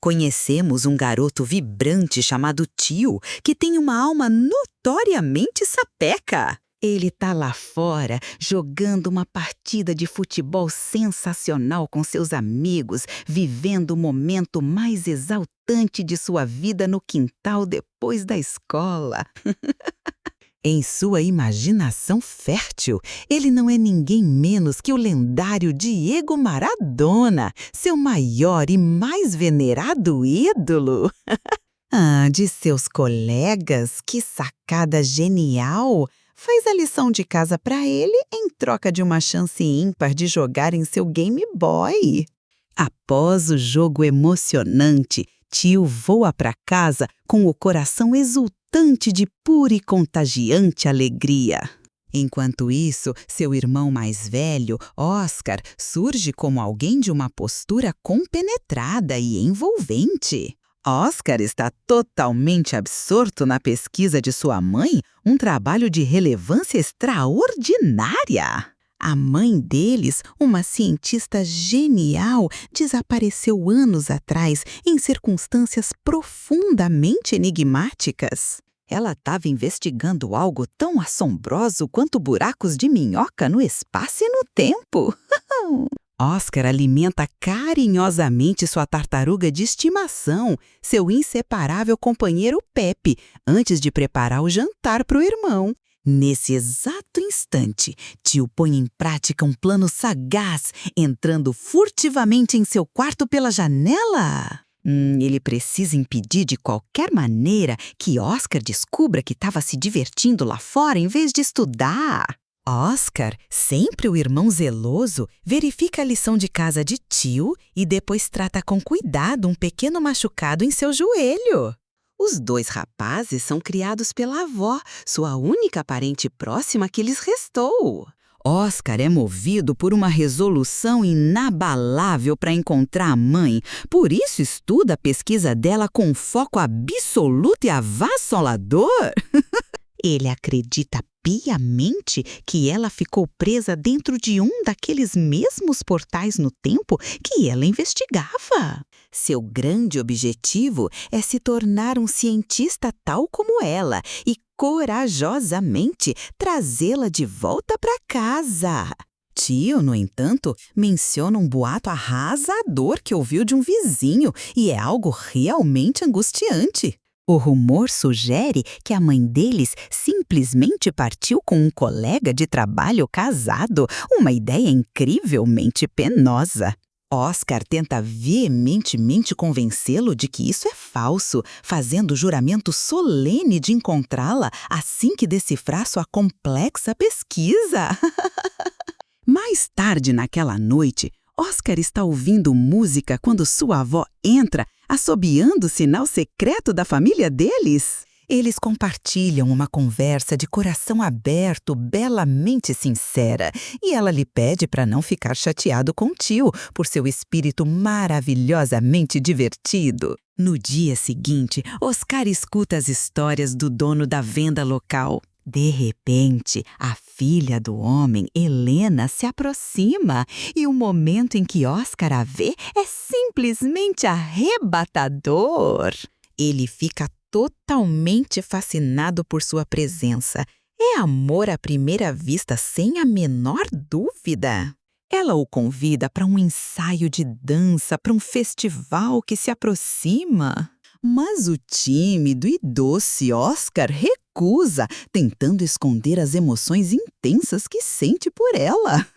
Conhecemos um garoto vibrante chamado Tio, que tem uma alma notoriamente sapeca. Ele tá lá fora, jogando uma partida de futebol sensacional com seus amigos, vivendo o momento mais exaltante de sua vida no quintal depois da escola. Em sua imaginação fértil, ele não é ninguém menos que o lendário Diego Maradona, seu maior e mais venerado ídolo. De seus colegas, que sacada genial! Faz a lição de casa para ele em troca de uma chance ímpar de jogar em seu Game Boy. Após o jogo emocionante, Tio voa para casa com o coração exultante de pura e contagiante alegria. Enquanto isso, seu irmão mais velho, Oscar, surge como alguém de uma postura compenetrada e envolvente. Oscar está totalmente absorto na pesquisa de sua mãe, um trabalho de relevância extraordinária. A mãe deles, uma cientista genial, desapareceu anos atrás em circunstâncias profundamente enigmáticas. Ela estava investigando algo tão assombroso quanto buracos de minhoca no espaço e no tempo. Oscar alimenta carinhosamente sua tartaruga de estimação, seu inseparável companheiro Pepe, antes de preparar o jantar para o irmão. Nesse exato instante, Tio põe em prática um plano sagaz, entrando furtivamente em seu quarto pela janela. Ele precisa impedir de qualquer maneira que Oscar descubra que estava se divertindo lá fora em vez de estudar. Oscar, sempre o irmão zeloso, verifica a lição de casa de Tio e depois trata com cuidado um pequeno machucado em seu joelho. Os dois rapazes são criados pela avó, sua única parente próxima que lhes restou. Oscar é movido por uma resolução inabalável para encontrar a mãe, por isso estuda a pesquisa dela com um foco absoluto e avassalador. Ele acredita piamente que ela ficou presa dentro de um daqueles mesmos portais no tempo que ela investigava. Seu grande objetivo é se tornar um cientista tal como ela e corajosamente trazê-la de volta para casa. Tio, no entanto, menciona um boato arrasador que ouviu de um vizinho e é algo realmente angustiante. O rumor sugere que a mãe deles simplesmente partiu com um colega de trabalho casado, uma ideia incrivelmente penosa. Oscar tenta veementemente convencê-lo de que isso é falso, fazendo o juramento solene de encontrá-la assim que decifrar sua complexa pesquisa. Mais tarde naquela noite, Oscar está ouvindo música quando sua avó entra, assobiando o sinal secreto da família deles. Eles compartilham uma conversa de coração aberto, belamente sincera, e ela lhe pede para não ficar chateado com o Tio, por seu espírito maravilhosamente divertido. No dia seguinte, Oscar escuta as histórias do dono da venda local. De repente, a filha do homem, Helena, se aproxima e o momento em que Oscar a vê é simplesmente arrebatador. Ele fica totalmente fascinado por sua presença. É amor à primeira vista, sem a menor dúvida. Ela o convida para um ensaio de dança, para um festival que se aproxima. Mas o tímido e doce Oscar recusa, tentando esconder as emoções intensas que sente por ela.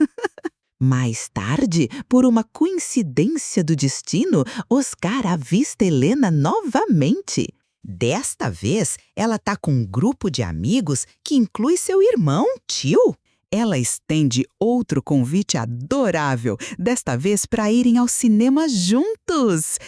Mais tarde, por uma coincidência do destino, Oscar avista Helena novamente. Desta vez, ela está com um grupo de amigos que inclui seu irmão, Tio. Ela estende outro convite adorável, desta vez para irem ao cinema juntos.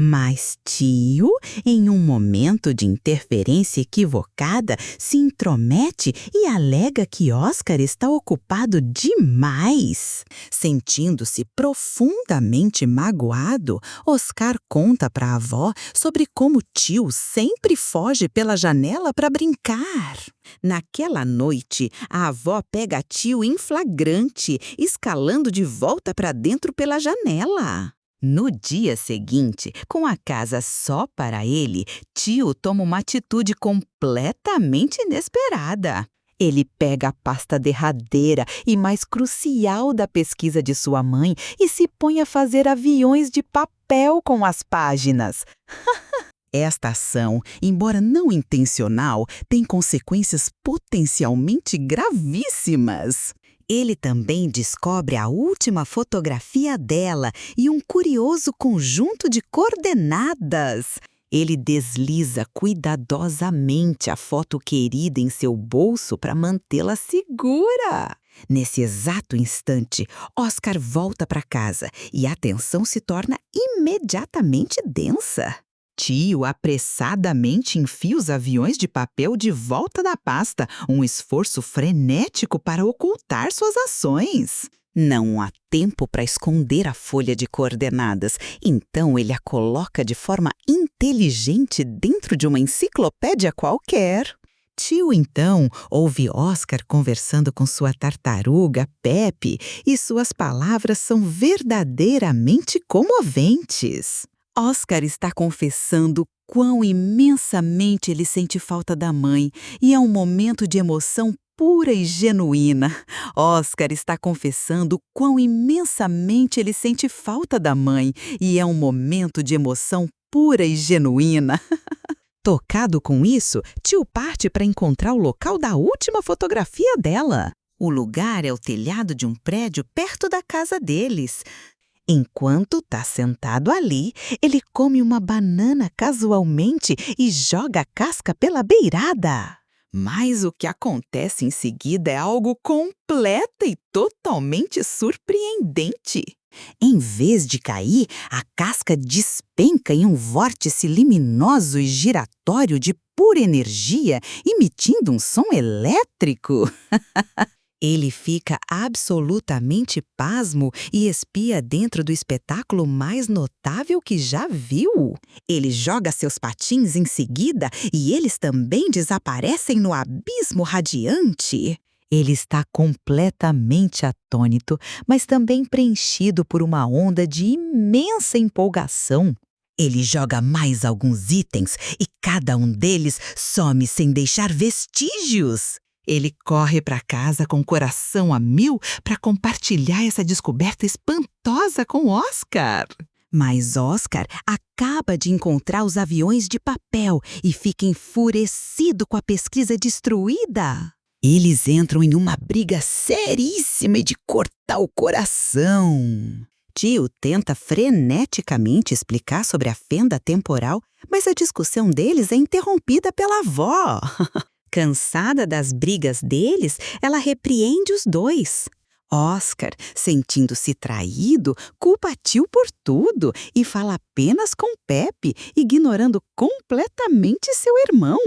Mas Tio, em um momento de interferência equivocada, se intromete e alega que Oscar está ocupado demais. Sentindo-se profundamente magoado, Oscar conta para a avó sobre como Tio sempre foge pela janela para brincar. Naquela noite, a avó pega Tio em flagrante, escalando de volta para dentro pela janela. No dia seguinte, com a casa só para ele, tio toma uma atitude completamente inesperada. Ele pega a pasta derradeira e mais crucial da pesquisa de sua mãe e se põe a fazer aviões de papel com as páginas. Esta ação, embora não intencional, tem consequências potencialmente gravíssimas. Ele também descobre a última fotografia dela e um curioso conjunto de coordenadas. Ele desliza cuidadosamente a foto querida em seu bolso para mantê-la segura. Nesse exato instante, Oscar volta para casa e a tensão se torna imediatamente densa. Tio apressadamente enfia os aviões de papel de volta da pasta, um esforço frenético para ocultar suas ações. Não há tempo para esconder a folha de coordenadas, então ele a coloca de forma inteligente dentro de uma enciclopédia qualquer. Tio, então, ouve Oscar conversando com sua tartaruga, Pepe, e suas palavras são verdadeiramente comoventes. Oscar está confessando quão imensamente ele sente falta da mãe, e é um momento de emoção pura e genuína. Oscar está confessando quão imensamente ele sente falta da mãe, e é um momento de emoção pura e genuína. Tocado com isso, tio parte para encontrar o local da última fotografia dela. O lugar é o telhado de um prédio perto da casa deles. Enquanto está sentado ali, ele come uma banana casualmente e joga a casca pela beirada. Mas o que acontece em seguida é algo completa e totalmente surpreendente. Em vez de cair, a casca despenca em um vórtice luminoso e giratório de pura energia, emitindo um som elétrico. Ele fica absolutamente pasmo e espia dentro do espetáculo mais notável que já viu. Ele joga seus patins em seguida e eles também desaparecem no abismo radiante. Ele está completamente atônito, mas também preenchido por uma onda de imensa empolgação. Ele joga mais alguns itens e cada um deles some sem deixar vestígios. Ele corre para casa com o coração a mil para compartilhar essa descoberta espantosa com Oscar. Mas Oscar acaba de encontrar os aviões de papel e fica enfurecido com a pesquisa destruída. Eles entram em uma briga seríssima e de cortar o coração. Tio tenta freneticamente explicar sobre a fenda temporal, mas a discussão deles é interrompida pela avó. Cansada das brigas deles, ela repreende os dois. Oscar, sentindo-se traído, culpa tio por tudo e fala apenas com Pepe, ignorando completamente seu irmão.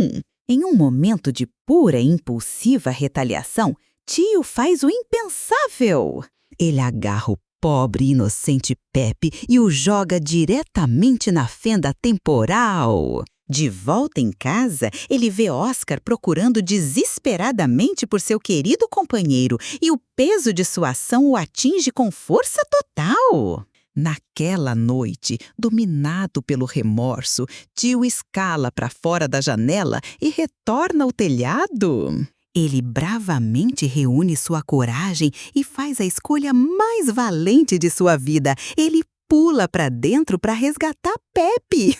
Em um momento de pura e impulsiva retaliação, tio faz o impensável. Ele agarra o pobre e inocente Pepe e o joga diretamente na fenda temporal. De volta em casa, ele vê Oscar procurando desesperadamente por seu querido companheiro e o peso de sua ação o atinge com força total. Naquela noite, dominado pelo remorso, tio escala para fora da janela e retorna ao telhado. Ele bravamente reúne sua coragem e faz a escolha mais valente de sua vida. Ele pula para dentro para resgatar Pepe.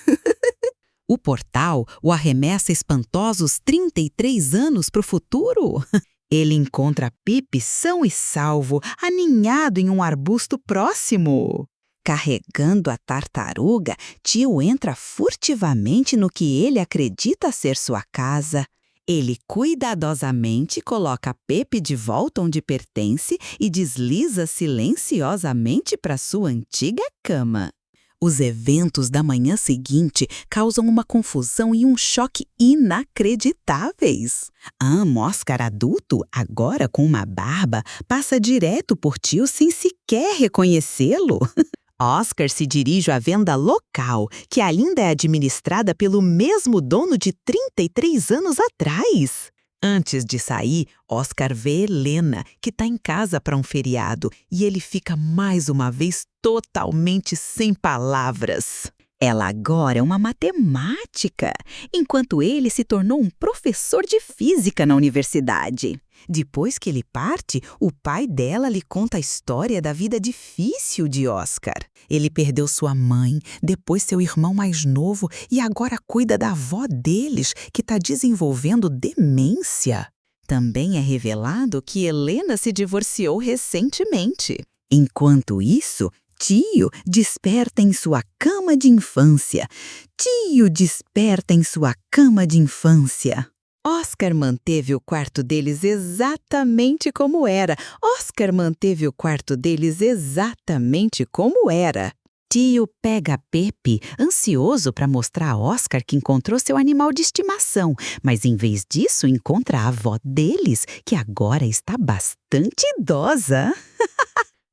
O portal o arremessa espantosos 33 anos para o futuro. Ele encontra Pepe são e salvo, aninhado em um arbusto próximo. Carregando a tartaruga, tio entra furtivamente no que ele acredita ser sua casa. Ele cuidadosamente coloca Pepe de volta onde pertence e desliza silenciosamente para sua antiga cama. Os eventos da manhã seguinte causam uma confusão e um choque inacreditáveis. Oscar adulto, agora com uma barba, passa direto por tio sem sequer reconhecê-lo. Oscar se dirige à venda local, que ainda é administrada pelo mesmo dono de 33 anos atrás. Antes de sair, Oscar vê Helena, que está em casa para um feriado, e ele fica mais uma vez totalmente sem palavras. Ela agora é uma matemática, enquanto ele se tornou um professor de física na universidade. Depois que ele parte, o pai dela lhe conta a história da vida difícil de Oscar. Ele perdeu sua mãe, depois seu irmão mais novo e agora cuida da avó deles, que está desenvolvendo demência. Também é revelado que Helena se divorciou recentemente. Enquanto isso, Tio desperta em sua cama de infância. Tio desperta em sua cama de infância. Oscar manteve o quarto deles exatamente como era. Oscar manteve o quarto deles exatamente como era. Tio pega Pepe, ansioso para mostrar a Oscar que encontrou seu animal de estimação, mas em vez disso encontra a avó deles, que agora está bastante idosa.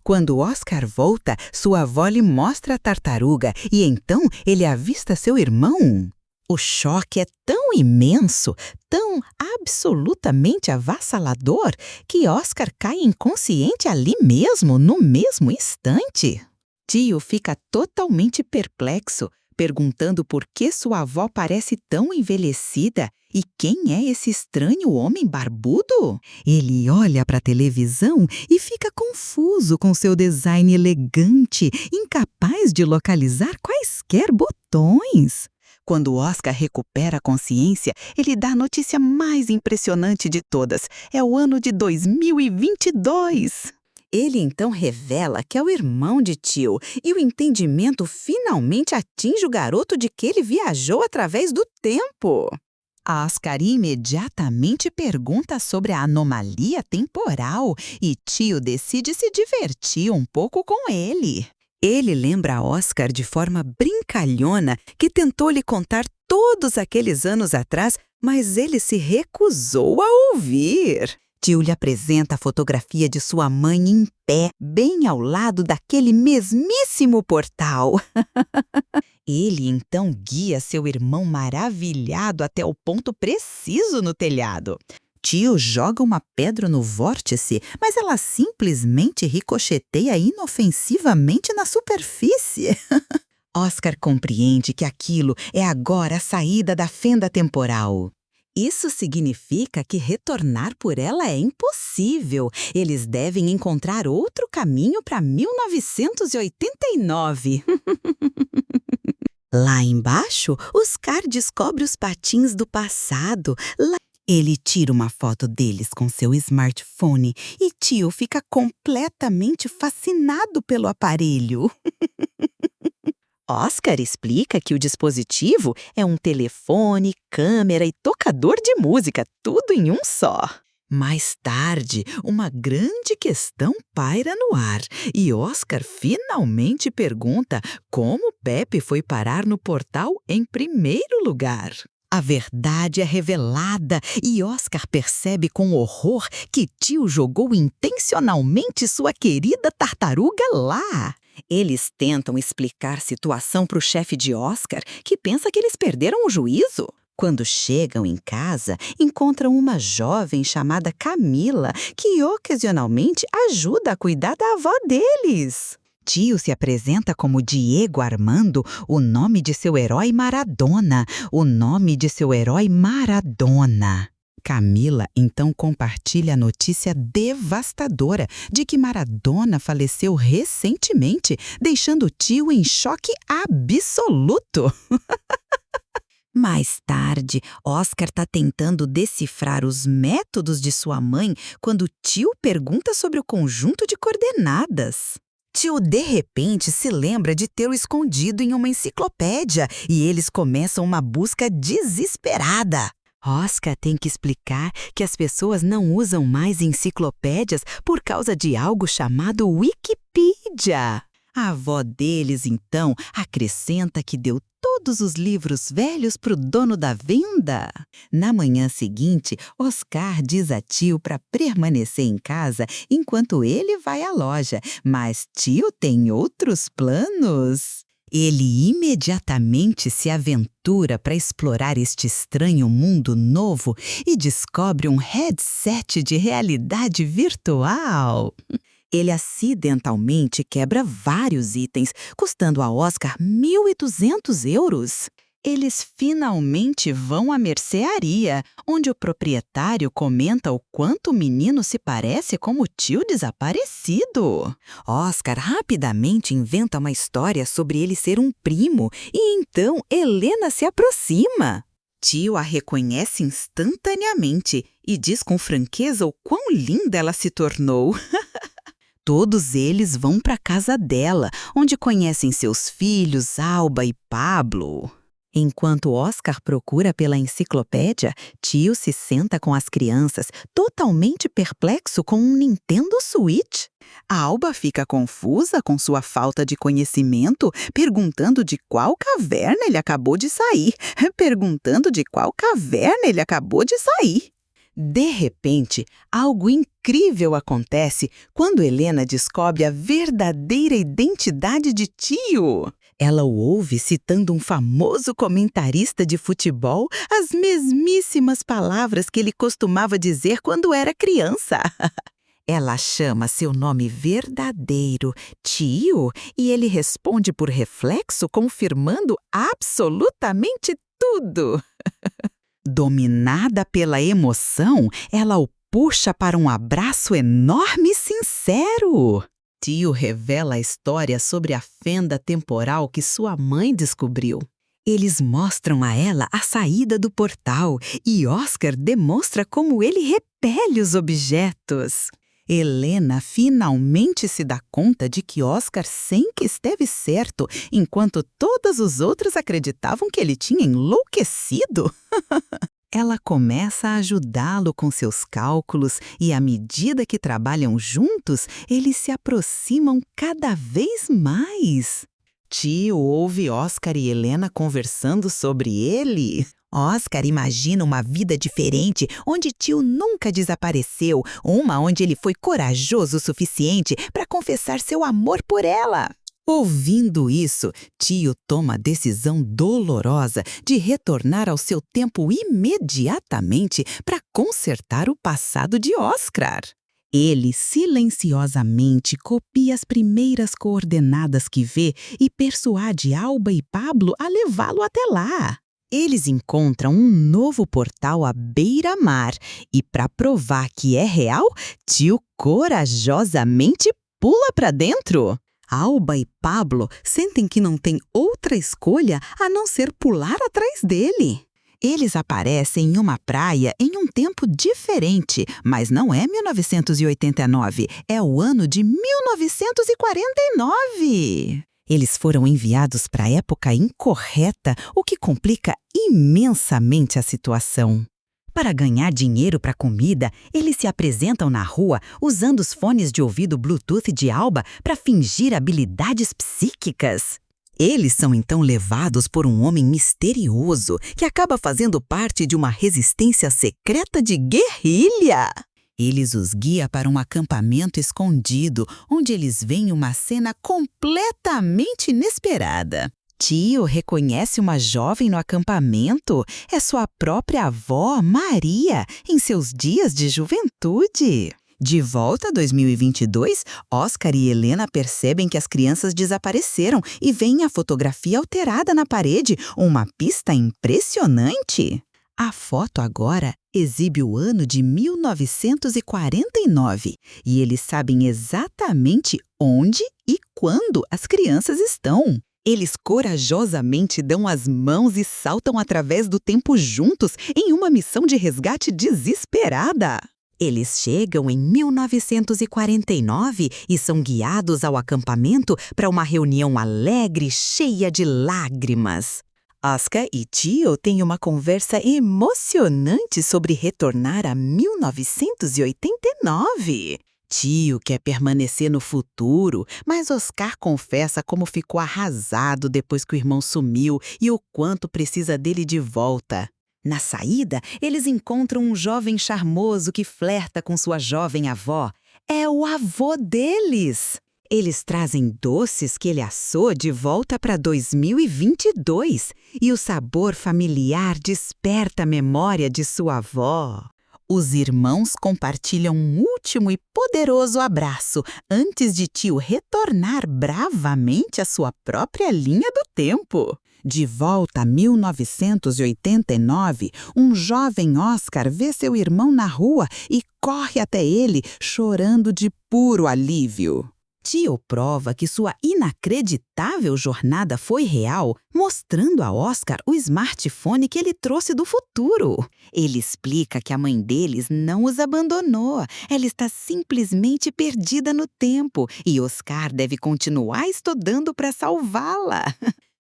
Quando Oscar volta, sua avó lhe mostra a tartaruga e então ele avista seu irmão. O choque é tão imenso, tão absolutamente avassalador, que Oscar cai inconsciente ali mesmo, no mesmo instante. Tio fica totalmente perplexo, perguntando por que sua avó parece tão envelhecida e quem é esse estranho homem barbudo. Ele olha para a televisão e fica confuso com seu design elegante, incapaz de localizar quaisquer botões. Quando Oscar recupera a consciência, ele dá a notícia mais impressionante de todas. É o ano de 2022. Ele então revela que é o irmão de Tio e o entendimento finalmente atinge o garoto de que ele viajou através do tempo. Oscar imediatamente pergunta sobre a anomalia temporal e Tio decide se divertir um pouco com ele. Ele lembra a Oscar de forma brincalhona que tentou lhe contar todos aqueles anos atrás, mas ele se recusou a ouvir. Tio lhe apresenta a fotografia de sua mãe em pé, bem ao lado daquele mesmíssimo portal. Ele então guia seu irmão maravilhado até o ponto preciso no telhado. Tio joga uma pedra no vórtice, mas ela simplesmente ricocheteia inofensivamente na superfície. Oscar compreende que aquilo é agora a saída da fenda temporal. Isso significa que retornar por ela é impossível. Eles devem encontrar outro caminho para 1989. Lá embaixo, Oscar descobre os patins do passado. Ele tira uma foto deles com seu smartphone e Tio fica completamente fascinado pelo aparelho. Oscar explica que o dispositivo é um telefone, câmera e tocador de música, tudo em um só. Mais tarde, uma grande questão paira no ar e Oscar finalmente pergunta como Pepe foi parar no portal em primeiro lugar. A verdade é revelada e Oscar percebe com horror que Tio jogou intencionalmente sua querida tartaruga lá. Eles tentam explicar a situação para o chefe de Oscar, que pensa que eles perderam o juízo. Quando chegam em casa, encontram uma jovem chamada Camila, que ocasionalmente ajuda a cuidar da avó deles. Tio se apresenta como Diego Armando, o nome de seu herói Maradona. O nome de seu herói Maradona. Camila então compartilha a notícia devastadora de que Maradona faleceu recentemente, deixando o Tio em choque absoluto. Mais tarde, Oscar está tentando decifrar os métodos de sua mãe quando Tio pergunta sobre o conjunto de coordenadas. Tio de repente se lembra de ter o escondido em uma enciclopédia e eles começam uma busca desesperada. Oscar tem que explicar que as pessoas não usam mais enciclopédias por causa de algo chamado Wikipedia. A avó deles, então, acrescenta que deu todos os livros velhos para o dono da venda. Na manhã seguinte, Oscar diz a Tio para permanecer em casa enquanto ele vai à loja, mas Tio tem outros planos. Ele imediatamente se aventura para explorar este estranho mundo novo e descobre um headset de realidade virtual. Ele acidentalmente quebra vários itens, custando a Oscar 1.200 euros. Eles finalmente vão à mercearia, onde o proprietário comenta o quanto o menino se parece com o tio desaparecido. Oscar rapidamente inventa uma história sobre ele ser um primo, e então Helena se aproxima. Tio a reconhece instantaneamente e diz com franqueza o quão linda ela se tornou. Todos eles vão para a casa dela, onde conhecem seus filhos, Alba e Pablo. Enquanto Oscar procura pela enciclopédia, tio se senta com as crianças, totalmente perplexo com um Nintendo Switch. A Alba fica confusa com sua falta de conhecimento, perguntando de qual caverna ele acabou de sair. De repente, algo incrível acontece quando Helena descobre a verdadeira identidade de tio. Ela o ouve citando um famoso comentarista de futebol as mesmíssimas palavras que ele costumava dizer quando era criança. Ela chama seu nome verdadeiro, tio, e ele responde por reflexo, confirmando absolutamente tudo. Dominada pela emoção, ela o puxa para um abraço enorme e sincero. Tio revela a história sobre a fenda temporal que sua mãe descobriu. Eles mostram a ela a saída do portal e Oscar demonstra como ele repele os objetos. Helena finalmente se dá conta de que Oscar sempre esteve certo, enquanto todos os outros acreditavam que ele tinha enlouquecido. Ela começa a ajudá-lo com seus cálculos e, à medida que trabalham juntos, eles se aproximam cada vez mais. Tio ouve Oscar e Helena conversando sobre ele. Oscar imagina uma vida diferente, onde tio nunca desapareceu, uma onde ele foi corajoso o suficiente para confessar seu amor por ela. Ouvindo isso, tio toma a decisão dolorosa de retornar ao seu tempo imediatamente para consertar o passado de Oscar. Ele silenciosamente copia as primeiras coordenadas que vê e persuade Alba e Pablo a levá-lo até lá. Eles encontram um novo portal à beira-mar e, para provar que é real, tio corajosamente pula para dentro. Alba e Pablo sentem que não tem outra escolha a não ser pular atrás dele. Eles aparecem em uma praia em um tempo diferente, mas não é 1989, é o ano de 1949. Eles foram enviados para a época incorreta, o que complica imensamente a situação. Para ganhar dinheiro para comida, eles se apresentam na rua usando os fones de ouvido Bluetooth de Alba para fingir habilidades psíquicas. Eles são então levados por um homem misterioso que acaba fazendo parte de uma resistência secreta de guerrilha. Eles os guia para um acampamento escondido, onde eles veem uma cena completamente inesperada. Tio reconhece uma jovem no acampamento. É sua própria avó, Maria, em seus dias de juventude. De volta a 2022, Oscar e Helena percebem que as crianças desapareceram e veem a fotografia alterada na parede, uma pista impressionante. A foto agora exibe o ano de 1949 e eles sabem exatamente onde e quando as crianças estão. Eles corajosamente dão as mãos e saltam através do tempo juntos em uma missão de resgate desesperada. Eles chegam em 1949 e são guiados ao acampamento para uma reunião alegre, cheia de lágrimas. Oscar e tio têm uma conversa emocionante sobre retornar a 1989. Tio quer permanecer no futuro, mas Oscar confessa como ficou arrasado depois que o irmão sumiu e o quanto precisa dele de volta. Na saída, eles encontram um jovem charmoso que flerta com sua jovem avó. É o avô deles! Eles trazem doces que ele assou de volta para 2022 e o sabor familiar desperta a memória de sua avó. Os irmãos compartilham um último e poderoso abraço antes de tio retornar bravamente à sua própria linha do tempo. De volta a 1989, um jovem Oscar vê seu irmão na rua e corre até ele, chorando de puro alívio. Tio prova que sua inacreditável jornada foi real, mostrando a Oscar o smartphone que ele trouxe do futuro. Ele explica que a mãe deles não os abandonou, ela está simplesmente perdida no tempo e Oscar deve continuar estudando para salvá-la.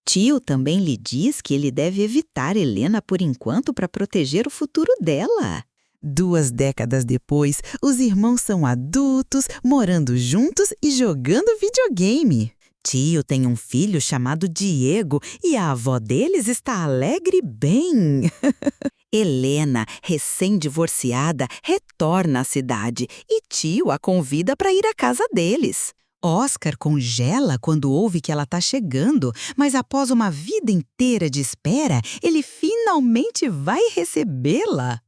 Tio também lhe diz que ele deve evitar Helena por enquanto para proteger o futuro dela. 2 décadas depois, os irmãos são adultos, morando juntos e jogando videogame. Tio tem um filho chamado Diego e a avó deles está alegre e bem. Helena, recém-divorciada, retorna à cidade e tio a convida para ir à casa deles. Oscar congela quando ouve que ela está chegando, mas após uma vida inteira de espera, ele finalmente vai recebê-la.